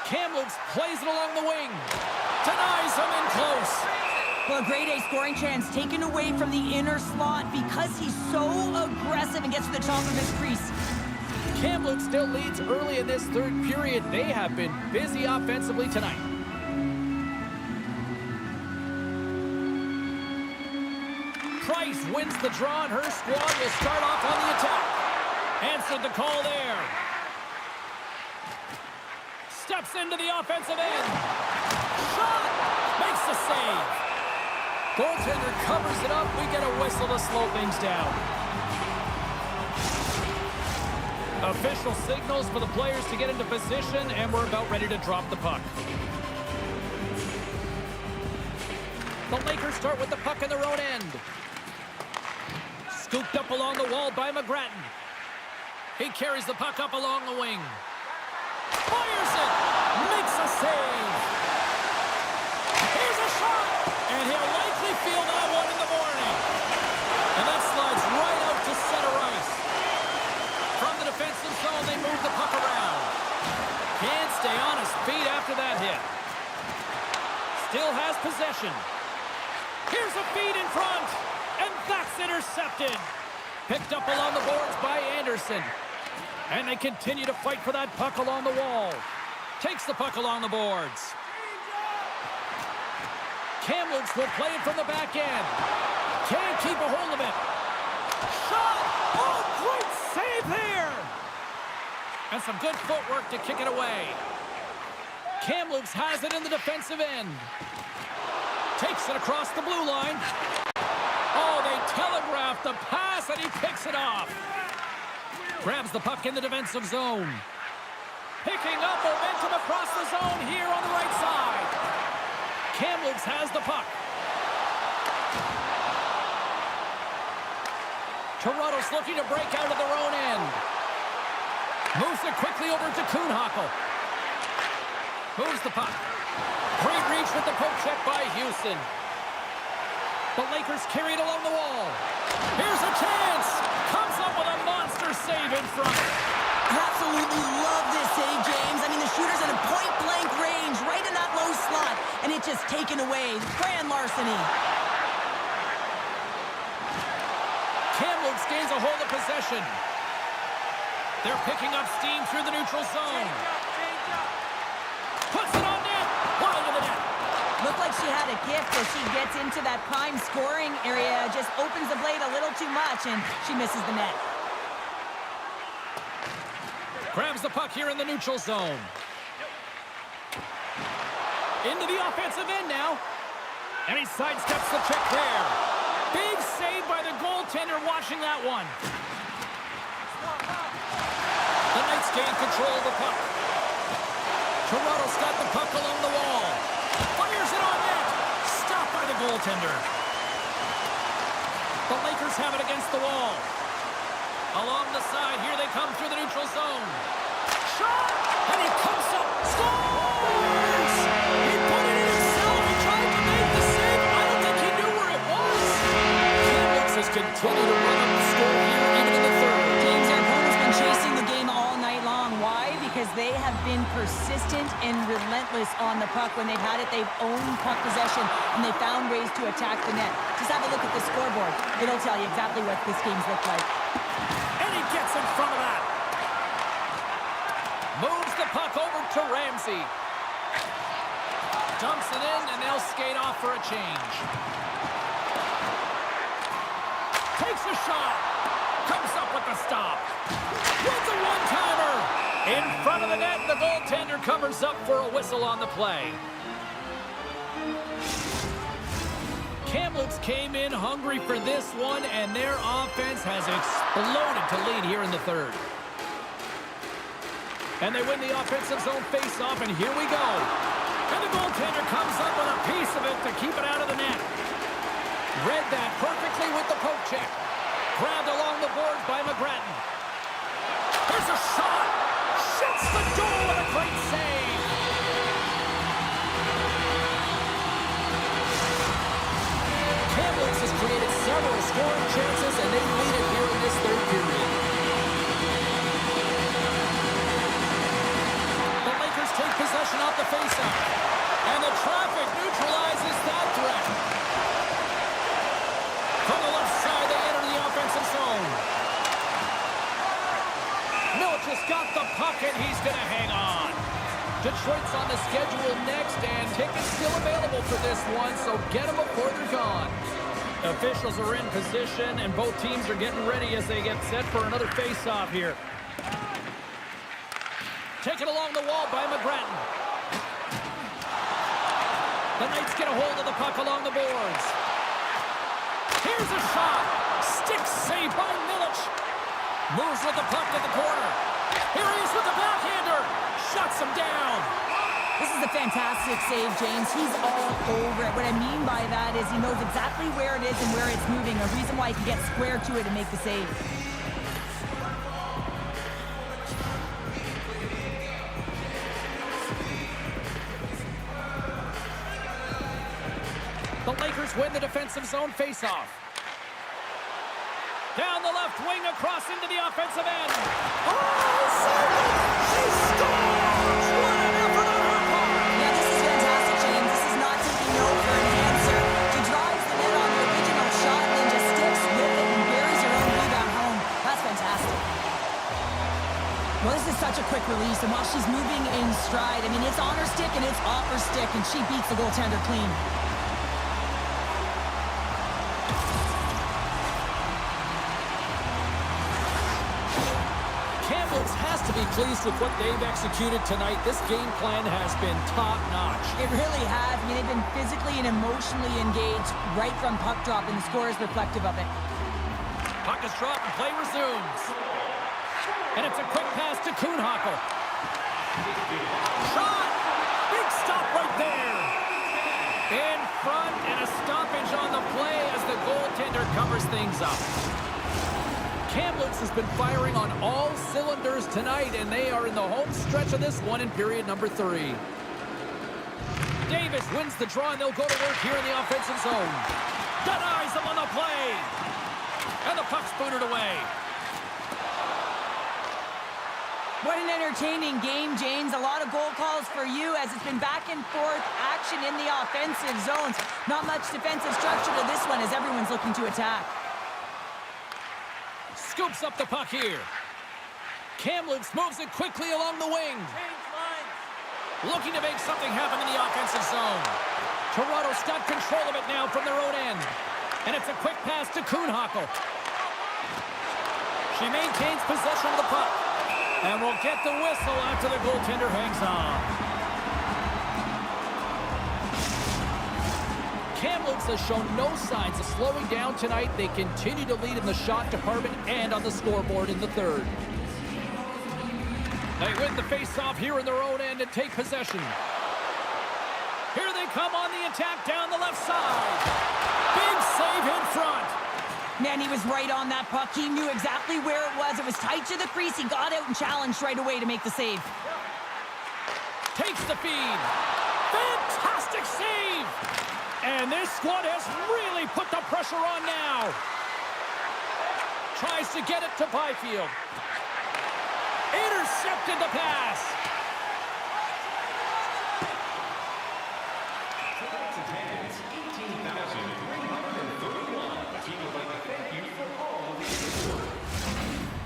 [SPEAKER 3] Kamloops plays it along the wing. Denies him in close.
[SPEAKER 4] Well, a grade A scoring chance taken away from the inner slot because he's so aggressive and gets to the top of his crease.
[SPEAKER 3] Kamloops still leads early in this third period. They have been busy offensively tonight. Price wins the draw, and her squad will start off on the attack. Answered the call there. Steps into the offensive end. Shot! Makes the save. Goaltender covers it up. We get a whistle to slow things down. Official signals for the players to get into position, and we're about ready to drop the puck. The Lakers start with the puck in their own end. Scooped up along the wall by McGrattan. He carries the puck up along the wing. Fires it! Makes a save! Here's a shot! And he'll likely feel that one in the morning. And that slides right out to center ice. From the defensive zone, they move the puck around. Can't stay on his feet after that hit. Still has possession. Here's a feed in front. And that's intercepted. Picked up along the boards by Anderson. And they continue to fight for that puck along the wall. Takes the puck along the boards. Kamloops will play it from the back end. Can't keep a hold of it. Shot! Oh, great save there! And some good footwork to kick it away. Kamloops has it in the defensive end. Takes it across the blue line. Oh, they telegraph the pass, and he picks it off. Grabs the puck in the defensive zone. Picking up momentum across the zone here on the right side. Kamloops has the puck. Toronto's looking to break out of their own end. Moves it quickly over to Kuhnhackl. Moves the puck. Great reach with the poke check by Houston. The Lakers carry it along the wall. Here's a chance. Comes up with a monster save in front.
[SPEAKER 4] Absolutely love this save, James. I mean, the shooter's in a point-blank range, right in that low slot, and it's just taken away. Grand larceny.
[SPEAKER 3] Kamloops gains a hold of possession. They're picking up steam through the neutral zone. Puts it on net. Wide of the net.
[SPEAKER 4] Looked like she had a gift as she gets into that prime scoring area, just opens the blade a little too much, and she misses the net.
[SPEAKER 3] Grabs the puck here in the neutral zone. Into the offensive end now. And he sidesteps the check there. Big save by the goaltender watching that one. The Knights gain control of the puck. Toronto's got the puck along the wall. Fires it on net. Stopped by the goaltender. The Lakers have it against the wall. Along the side, here they come through the neutral zone. Shot! And he comes up. Scores! He put it in himself. He tried to make the save.
[SPEAKER 4] persistent and relentless on the puck. When they've had it, they've owned puck possession, and they found ways to attack the net. Just have a look at the scoreboard. It'll tell you exactly what this game's looked like.
[SPEAKER 3] And he gets in front of that. Moves the puck over to Ramsey. Dumps it in, and they'll skate off for a change. Takes a shot. Comes up with the stop. Wins a one-timer. In front of the net, the goaltender covers up for a whistle on the play. Kamloops came in hungry for this one, and their offense has exploded to lead here in the third. And they win the offensive zone face-off, and here we go. And the goaltender comes up with a piece of it to keep it out of the net. Read that perfectly with the poke check. Grabbed along the boards by McGrattan. There's a shot. Shuts the door with a great save. Kamloops has created several scoring chances, and they lead it here in this third period. The Lakers take possession off the faceoff, and the traffic neutralizes that threat. From the left side, they enter the offensive zone. Milch has got the puck, and he's going to hang on. Detroit's on the schedule next, and tickets still available for this one, so get them before they're gone. Officials are in position, and both teams are getting ready as they get set for another face-off here. Taken along the wall by McGrattan. The Knights get a hold of the puck along the boards. Here's a shot. Stick save by Milic. Moves with the puck to the corner. Here he is with the backhander. Shuts him down.
[SPEAKER 4] This is a fantastic save, James. He's all over it. What I mean by that is he knows exactly where it is and where it's moving. A reason why he can get square to it and make the save.
[SPEAKER 3] The Lakers win the defensive zone faceoff. Down the left wing, across into the offensive end.
[SPEAKER 2] Oh, he scores! What an effort on her part!
[SPEAKER 4] Yeah, this is fantastic, James. This is not taking no for an answer. He drives the net on the original shot and then just sticks with it and buries her own rebound home. That's fantastic. Well, this is such a quick release, and while she's moving in stride, I mean, it's on her stick and it's off her stick, and she beats the goaltender clean.
[SPEAKER 3] Has to be pleased with what they've executed tonight. This game plan has been top-notch.
[SPEAKER 4] It really has. I mean, they've been physically and emotionally engaged right from puck drop, and the score is reflective of it.
[SPEAKER 3] Puck is dropped and play resumes. And it's a quick pass to Kuhnhackl. Shot! Big stop right there. In front, and a stoppage on the play as the goaltender covers things up. Kamloops has been firing on all cylinders tonight, and they are in the home stretch of this one in period number 3. Davis wins the draw, and they'll go to work here in the offensive zone. Denies them on the play. And the puck's booted away.
[SPEAKER 4] What an entertaining game, James. A lot of goal calls for you as it's been back and forth action in the offensive zones. Not much defensive structure to this one as everyone's looking to attack.
[SPEAKER 3] Scoops up the puck here. Kamloops moves it quickly along the wing. Looking to make something happen in the offensive zone. Toronto's got control of it now from their own end. And it's a quick pass to Kuhnhackl. She maintains possession of the puck. And will get the whistle after the goaltender hangs on. Kamloops has shown no signs of slowing down tonight. They continue to lead in the shot department and on the scoreboard in the third. They win the face-off here in their own end and take possession. Here they come on the attack down the left side. Big save in front.
[SPEAKER 4] Man, he was right on that puck. He knew exactly where it was. It was tight to the crease. He got out and challenged right away to make the save.
[SPEAKER 3] Takes the feed. Fantastic save. And this squad has really put the pressure on now. Tries to get it to Byfield. Intercepted the pass.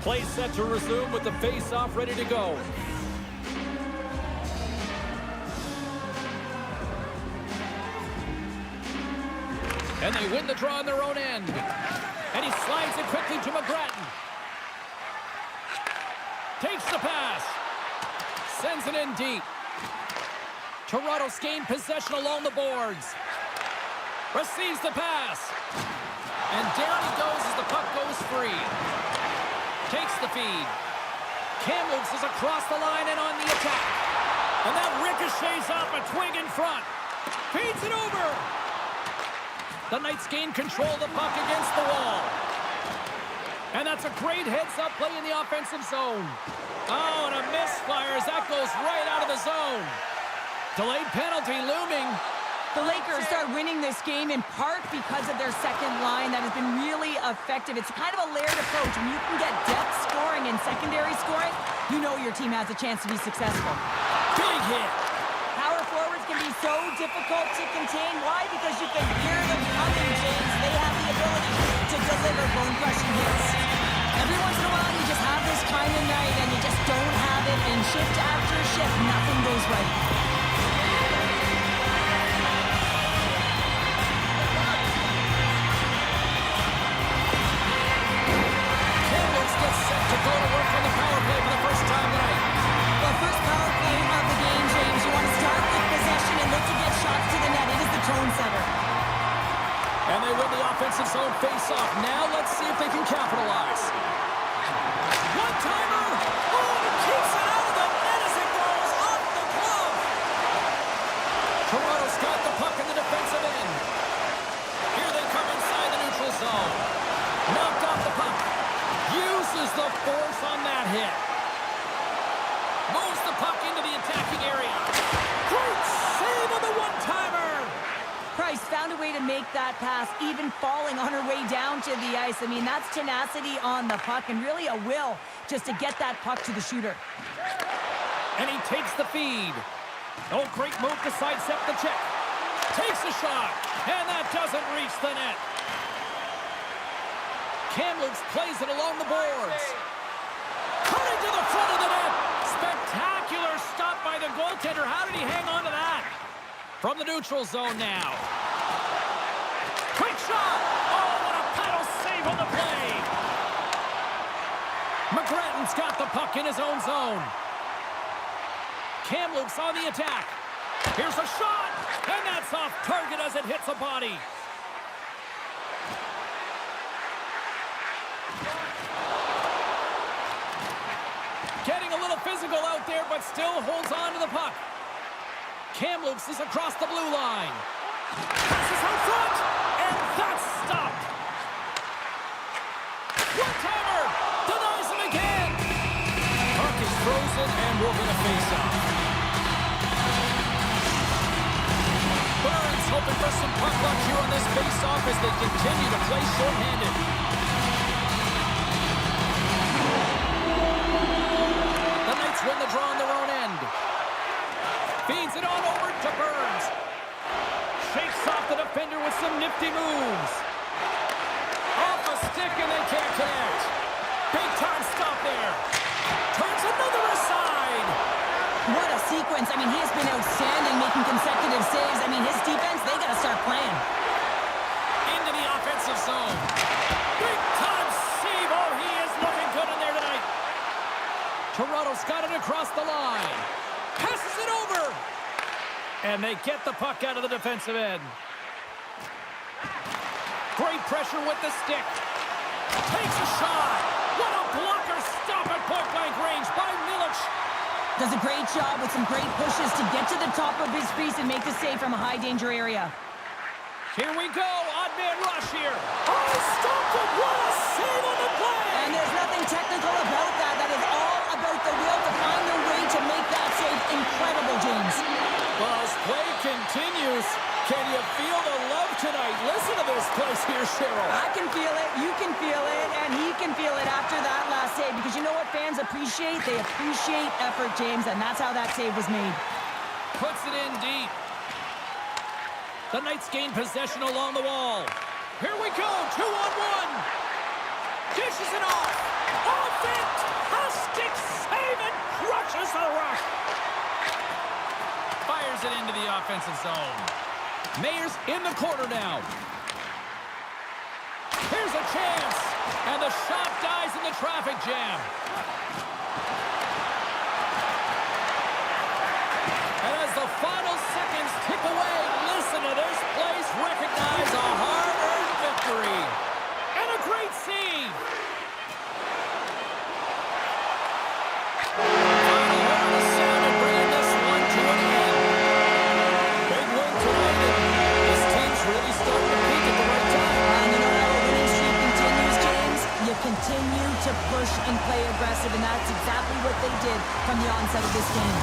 [SPEAKER 3] Play set to resume with the face-off ready to go. And they win the draw on their own end. And he slides it quickly to McGrattan. Takes the pass. Sends it in deep. Toronto's gained possession along the boards. Receives the pass. And down he goes as the puck goes free. Takes the feed. Kamloops is across the line and on the attack. And that ricochets off a twig in front. Feeds it over. The Knights gain control of the puck against the wall. And that's a great heads-up play in the offensive zone. Oh, and a misfire as that goes right out of the zone. Delayed penalty looming.
[SPEAKER 4] The Lakers start winning this game in part because of their second line that has been really effective. It's kind of a layered approach. When you can get depth scoring and secondary scoring, you know your team has a chance to be successful.
[SPEAKER 3] Big hit.
[SPEAKER 4] Power forwards can be so difficult to contain. Why? Because you can hear them coming, James. They have the ability to deliver bone-crushing hits. Every once in a while, you just have this kind of night, and you just don't have it. And shift after shift, nothing goes right.
[SPEAKER 3] Kamloops gets set to go to work on the power play for the first time tonight.
[SPEAKER 4] The first power play of the game, James. You want to start with possession and look to get shots to the net. It is the tone setter.
[SPEAKER 3] And they win the offensive zone face-off. Now let's see if they can capitalize. One-timer! Oh, he keeps it out of the net as it goes off the glove! Toronto's got the puck in the defensive end. Here they come inside the neutral zone. Knocked off the puck. Uses the force on that hit. Moves the puck into the attacking area. Great save on the one-timer!
[SPEAKER 4] Price found a way to make that pass, even falling on her way down to the ice. I mean, that's tenacity on the puck and really a will just to get that puck to the shooter.
[SPEAKER 3] And he takes the feed. Oh, great move to sidestep the check. Takes a shot, and that doesn't reach the net. Kamloops plays it along the boards. Cutting to the front of the net. Spectacular stop by the goaltender. How did he hang on to that? From the neutral zone now. Quick shot! Oh, what a paddle save on the play! McGrattan's got the puck in his own zone. Kamloops on the attack. Here's a shot! And that's off target as it hits a body. Getting a little physical out there, but still holds on to the puck. Kamloops is across the blue line. Passes out front, and that's stopped. One-timer denies him again. Puck is frozen, and we're going to face off. Burns hoping for some puck luck here on this face-off as they continue to play shorthanded. The Knights win the draw on their own end. Feeds it on over to Burns. Shakes off the defender with some nifty moves. Off a stick and they can't connect. Big time stop there. Turns another aside.
[SPEAKER 4] What a sequence. I mean, he has been outstanding making consecutive saves. I mean, his defense, they got to start playing.
[SPEAKER 3] Into the offensive zone. Big time save. Oh, he is looking good in there tonight. Toronto's got it across the line. Passes it over. And they get the puck out of the defensive end. Great pressure with the stick. Takes a shot. What a blocker stop at point-blank range by Milic.
[SPEAKER 4] Does a great job with some great pushes to get to the top of his crease and make the save from a high-danger area.
[SPEAKER 3] Here we go. Odd man rush here. Oh, stopped it. What a save on the play.
[SPEAKER 4] And there's nothing technical about that. That is all about the will to find a way to make that save incredible, James.
[SPEAKER 3] Well, as play continues, can you feel the love tonight? Listen to this place here, Cheryl.
[SPEAKER 4] I can feel it, you can feel it, and he can feel it after that last save. Because you know what fans appreciate? They appreciate effort, James, and that's how that save was made.
[SPEAKER 3] Puts it in deep. The Knights gain possession along the wall. Here we go, 2-on-1. Dishes it off. Oh, goes to the rush. Fires it into the offensive zone. Mayer's in the corner now. Here's a chance. And the shot dies in the traffic jam. And as the final seconds tick away, listen to this place recognize a hard-earned victory. And a great save. Final word on the sound and bringing this one to an end. Big win tonight, and this team's really starting to peak at the right time.
[SPEAKER 4] And you know how a winning streak continues, James? You continue to push and play aggressive, and that's exactly what they did from the onset of this game.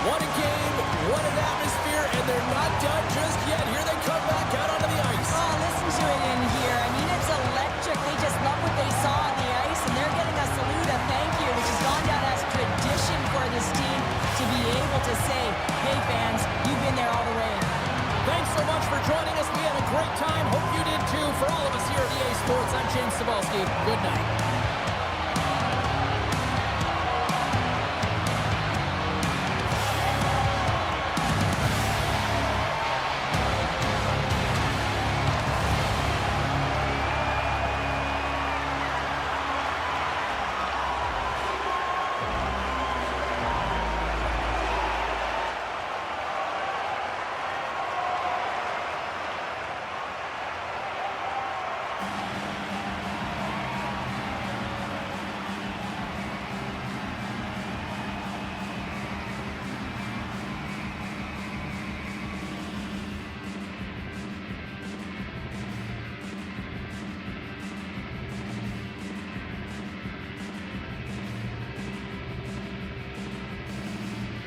[SPEAKER 3] What a game, what an atmosphere, and they're not done just yet. Here they come back out onto the ice.
[SPEAKER 4] Oh, listen to it in here. I mean, it's electric. They just love what they saw on the ice, and they're getting a salute, a thank you, which has gone down as tradition for this team to be able to say, hey, fans, you've been there all the way.
[SPEAKER 3] Thanks so much for joining us. We had a great time. Hope you did too. For all of us here at EA Sports, I'm James Cebulski. Good night.